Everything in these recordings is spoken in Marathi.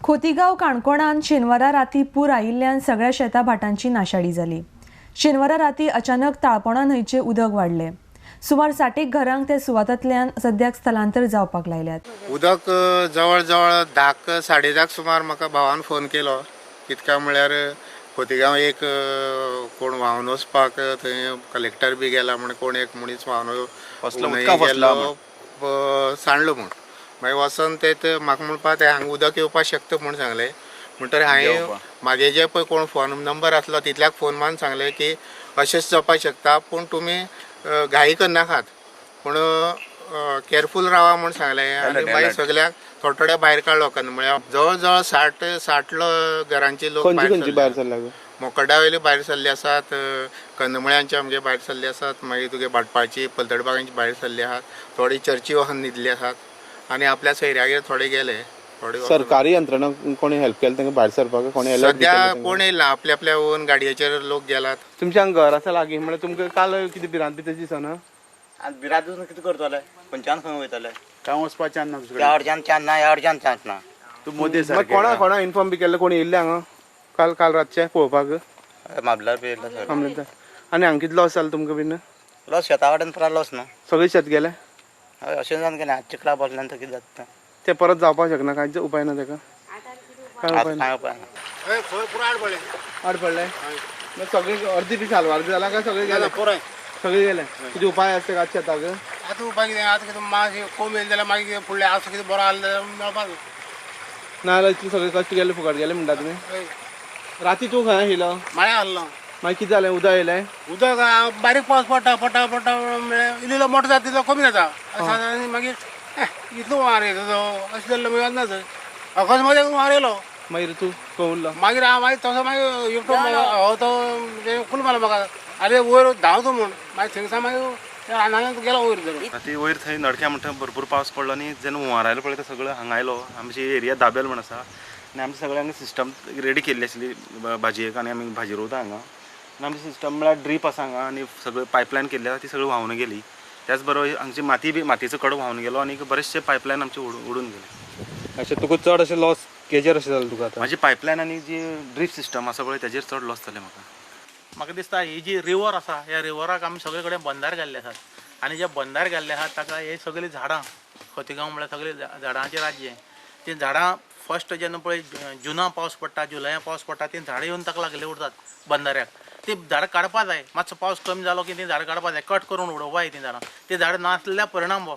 खोतिगाव काणकोणात शेनवारा राती पूर आयिल्ल्यान सगळ्या शेता भाटांची नाशाडी जाली। शेनवारा राती अचानक ताळपोणा न्हंयचे उदक वाढले। सुमार 60 घरांक ते सुवातांतल्यान सद्याक स्थलांतर जावपाक लायल्यात। उदक जवळ जवळ 10 10:30 सुमार म्हाका भावान फोन केलो। कितका म्हळ्यार खोतिगांव एक कोण व्हांवन वचपाक थंय कलेक्टर बी गेला म्हण कोण एक मनीस व्हांवन सांडलो म्हण। मागीर वचोन ते म्हाका म्हणपा ते हांगा उदक येवपाक शकता म्हण सांगलें। म्हणटकीर हांवें म्हागे जे पळय कोण फोन नंबर आसलो तितल्याक फोन मारून सांगलें की अशेंच जावपाक शकता पूण तुमी घाई करनाकात पूण केअरफूल रावा म्हण सांगलें। आनी मागीर सगळ्याक थोड्या भायर काडलो म्हळ्यार जवळ जवळ 60 घरांची लोक भायर सरले। मोकड्डा वयली भायर सरले आसात, कंदमळ्यांचे आमगे भायर सरले आसात, मागीर तुगे भाटपाळची पलतडबागांची भायर सरले आहात, थोडी चर्ची वाहन न्हिदले आसात आनी आपल्या सैऱ्यागेर थोडे गेले। सरकारी यंत्रणा कोणी हेल्प केली तांकां भायर सरपाक कोणी सद्या कोण येयला आपल्या आपल्या ओन गाडयेचेर लोक गेलात। तुमच्या घर आसा लागीं म्हळ्यार तुमकां काल कितें भिरांत बी तशी दिसना? आनी भिरांत दिसून कितें करतले? खंयच्यान खंय वयतले? काय वचपाच्यान ना ह्या अर्जान चान्स ना, ह्या अर्जान चान्स ना। तूं मोदी कोणा इन्फॉर्म बी केल्ले कोणी येयल्ले हांगा काल रातचे पळोवपाक? मामल्यार बी येयल्ले सर। मामलेदार आनी हांगा कितें लॉस जालो तुमकां बीन? लॉस शेता कडेन पुरा लॉस न्हू। सगळे शेत गेले? हय अशें जावन गेलें। चिखला बसल्यान कितें जाता ते परत जावपाक शकना? कांयच उपाय ना ताका? काय उपाय ना? आड पडले सगळे अर्दी बी सालवार बी जाला काय सगळे गेले? सगळे गेले। कितें उपाय आसता काय शेताक? आतां उपाय कितें आतां कितें मागीर कोम येयले जाल्यार मागीर फुडलें आसा कितें बरो आसलें जाल्यार मेळपाक ना जाल्यार इतले सगळे कश्ट गेले फुकट गेले म्हणटा तुमी? राती तूं खंय आयलो? माळ्या आहलो। मागीर कितें जालें? उदक येयलें? उदक बारीक पावस पडटा पडटा पडटा म्हळ्यार इल्लो मोठो जाता तितलो कमी जाता आनी मागीर इतलो हुंवार येता अशें जाल्लो मागीर वचना थंय अकस्मात एक हुंवार येयलो। मागीर तूं खंय उरलो? मागीर हांव मागीर तसो मागीर एकटो तो फूल मारलो म्हाका आरे वयर धांवतो म्हूण मागीर थिंगसान मागीर रानांत गेलो वयर धरून। ती वयर थंय नडक्या म्हणटा भरपूर पावस पडलो आनी जेन्ना हुंवार आयलो पळय तो सगळो हांगा आयलो। आमची एरिया दाबेल म्हण आसा आनी आमचे सगळे हांगा सिस्टम रेडी केल्ली आसली भाजयेक आनी आमी भाजी रोवता हांगा। आनी आमचें सिस्टम म्हळ्यार ड्रीप आसा हांगा आनी सगळी पायपलायन केल्ली आसा ती सगळी व्हांवन गेली। त्याच बरोबर हांगची मातयेचो कडो व्हांवन गेलो आनी बरेचशे पायपलायन आमचे उडून गेले। अशें तुका चड अशें लॉस केजेर अशें जालें तुका आतां? म्हाजी पायपलायन आनी जी ड्रीप सिस्टम आसा पळय तेजेर चड लॉस जालें म्हाका दिसता ही जी रिवर आसा ह्या रिवराक आमी सगळे कडेन बंदार घाल्ले आसात आनी जे बंदार घाल्ले आहात ताका हे सगळीं झाडां खोतिगांव म्हळ्यार सगळे झाडांचें राज्य ती झाडां फर्स्ट जेन्ना पळय जुना पावस पडटा जुलया पावस पडटा ती झाडां येवन ताका लागले उरतात बंदाऱ्याक। ती झाडां काडपा जाय, मातसो पावस कमी जालो की ती झाडां काडपा जाय, कट करून उडोवपा जाय ती झाडां। ती झाडां नासलेल्या परिणाम हो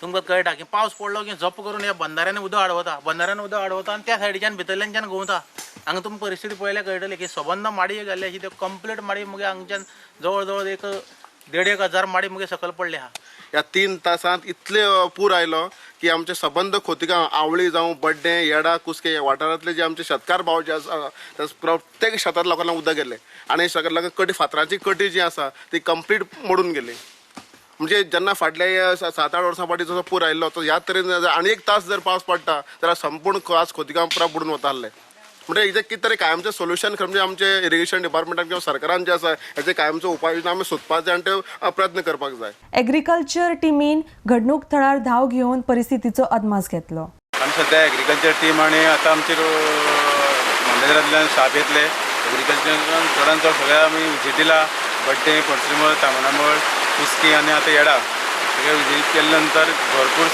तुमकां कळटा की पावस पडलो की झप्प करून ह्या बंदाऱ्यान उदक अडवता आनी त्या सायडीच्यान भितरल्यानच्यान घुंवता। हांगा तुमकां परिस्थिती पळयल्यार कळटली की सबंद माडी घाल्ली अशी त्यो कंप्लीट माडी मगे हांगच्यान जवळ जवळ एक 1,500 माडी मगे सकयल पडले आहा। ह्या 3 तासांत इतले पूर आयलो की आमचे सबंद खोतिगांव आवळी जावं बड्डे येडा कुसके ह्या वाठारांतले जे आमचे शेतकार भाव जे आसा प्रत्येक शेतांत लोकांना उदक गेले आनी सगळ्यांक कटी फातराची कटी जी आसा ती कंप्लीट मोडून गेली। म्हणजे जेन्ना फाटले 7-8 वर्सां फाटीं जसो पूर आयिल्लो तो ह्या तरेन आनी 1 तास जर पावस पडटा जाल्यार संपूर्ण आज खोतिगांव पुरा बुडून वता आसलें। म्हणजे हेजे कितें तरी कायमचें सोल्युशन म्हणजे आमचे इरिगेशन डिपार्टमेंटान किंवा सरकारान जे आसा हेजे कायमचो उपाय योजना आमी सोदपाक जाय आनी ते प्रयत्न करपाक जाय। एग्रीकल्चर टीमीन घडणूक थळार धांव घेवन परिस्थितीचो अदमास घेतलो। आमी सद्या एग्रीकल्चर टीम आनी आतां आमचे मामलेदारांतल्यान स्टाफ येतले। एग्रीकल्चरान चडांत चड सगळ्या आमी विजीट दिला। बड्डे पर्सिमळ तामणामळ कुस्की आनी आतां येडा सगळे विजीट केल्या नंतर भरपूर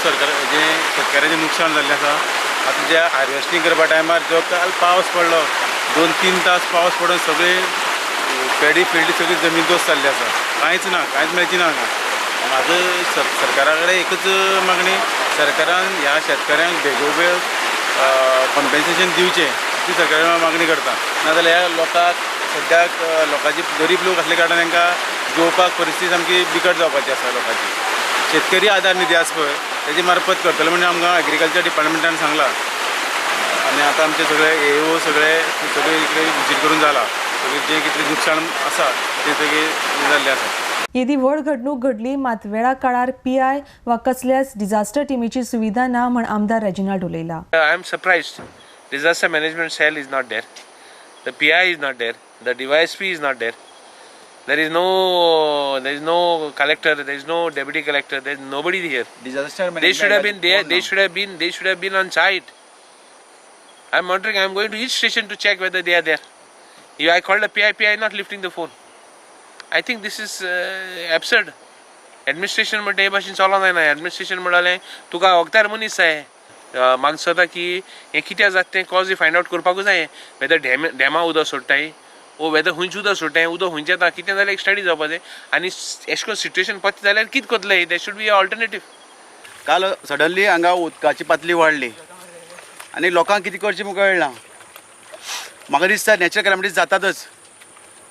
जे शेतकारांचें नुकसाण जाल्लें आसा। आतां जे हार्वेस्टिंग करपा टायमार जो काल पावस पडलो 2-3 तास पावस पडून सगळी पेडी फिल्ड सगळी जमीन दोस जाल्ली आसा। कांयच मेळची ना हांगा। म्हाजो सरकारा कडेन एकच मागणी सरकारान ह्या शेतकऱ्यांक बेगोबेग कॉम्पेन्सेशन दिवचें ती सरकारा मागणी करता। नाजाल्यार ह्या लोकांक सद्याक लोकांची गरीब लोक आसले कारणान तांकां जेवपाक परिस्थिती सामकी बिकट जावपाची आसा लोकांची। शेतकरी आदार निधी आसा पळय तेजे मार्फत करतले म्हणजे आमकां एग्रीकल्चर डिपार्टमेंटान सांगलां आनी आतां आमचे सगळे AO सगळे इकडे विजीट करून जाला। सगळे जे कितें नुकसाण आसा ते सगळे जाल्लें आसा। येदी व्हड घडणूक घडली मात वेळा काळार PI वा कसल्याच डिझास्टर टीमीची सुविधा ना म्हण आमदार Reginald उलयला। I am surprised. Disaster management cell is not there. The PI is not there. The DYSP is not there. There is no collector. There is no deputy collector. There is nobody here. disaster management They should have been there. They should have been on site. I'm monitoring. I'm going to each station to check whether they are there. If I called the PI not lifting the phone. I think this is absurd. Administration मध्ये हे भाशेन चलोना ना. Administration म्हणाले तुका वक्तार मनीस जाय. म्हाका दिसता की हें कित्याक जाता तें कॉज फायंड आउट करपाकूच जाय. वेदर डॅमा उदक सोडटाय ओ वेदर हुंयच उदक सोडटाय उदक हुंयचें येता कितें जाल्यार एक स्टडी जावपा जाय आनी एश कोन सिट्युएशन पत्ता जाल्यार कितें करतले देर शूड बी ऑल्टरनेटीव. काल सडनली हांगा उदकाची पातळी वाडली आनी लोकांक कितें करचें म्हाका कळना. म्हाका दिसता नॅचरल कॅलॅमिटीज जातातच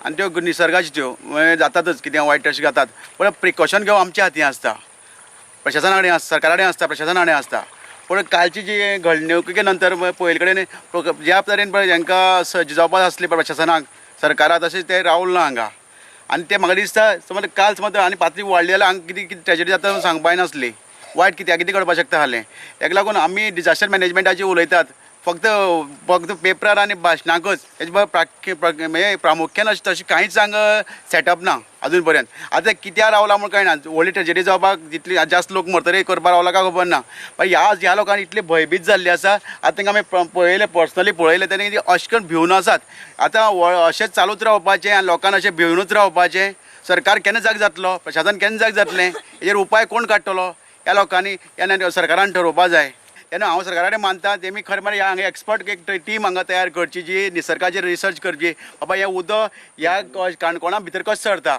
आनी त्यो निसर्गाच्यो त्यो जातातच कितें वायट अशें जातात पण प्रिकॉशन घेवप आमच्या हातीन आसता. प्रशासना कडेन आसता सरकारा कडेन आसता प्रशासना कडेन आसता. पण कालची जी घडणुके नंतर पयले कडेन ज्या तरेन पळय हांकां सज्ज जावपाक आसली प्रशासनाक सरकारा तशें ते रावल ना हांगा. आनी ते म्हाका दिसता समज काल समज आनी पातळी वाडली जाल्यार हांगा कितें कितें ट्रेजडी जाता सांगपाक नासली. वायट कित्याक कितें घडपाक शकता आसलें. ताका लागून आमी डिजास्टर मॅनेजमेंटाचेर उलयतात फक्त पेपरार आनी भाशणाकच हेजे प्रामुख्यान अशें तशें कांयच हांगा सेटअप ना अजून पर्यंत. आतां कित्याक रावला म्हूण कळना. व्हडली ट्रेजडी जावपाक जितली जास्त लोक मरतरे करपाक रावला काय खबर ना. पण ह्या लोकांनी इतले भयभीत जाल्ले आसा. आतां तांकां आमी पळयलें पर्सनली पळयलें तेणी अशें करून भिवन आसात. आतां अशेंच चालूच रावपाचें आनी लोकांना अशें भिवनूच रावपाचें. सरकार केन्ना जाग जातलो प्रशासन केन्ना जाग जातलें हेजेर उपाय कोण काडटलो ह्या लोकांनी ह्या सरकारान ठरोवपाक जाय. तेन्ना हांव सरकारा कडेन मानता तेमी खरें म्हळ्यार हांगा एक्सपर्ट एक टीम हांगा तयार करची जी निसर्गाचेर रिसर्च करची. बाबा हें उदक ह्या काणकोणा भितर कशें सरता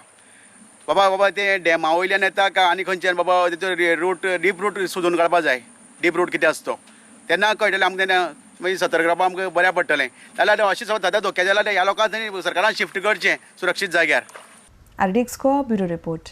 बाबा ते डॅमा वयल्यान येता काय आनी खंयच्यान बाबा तेचो रूट डीप रूट सोदून काडपाक जाय. डीप रूट कितें आसता तो तेन्ना कळटलें आमकां तेन्ना मागीर सतर्क रावपाक आमकां बऱ्या पडटलें. जाल्यार अशें समज सद्या धोक्या जाल्यार ह्या लोकांक थंय सरकारान शिफ्ट करचें सुरक्षीत जाग्यार. RDX bureau report.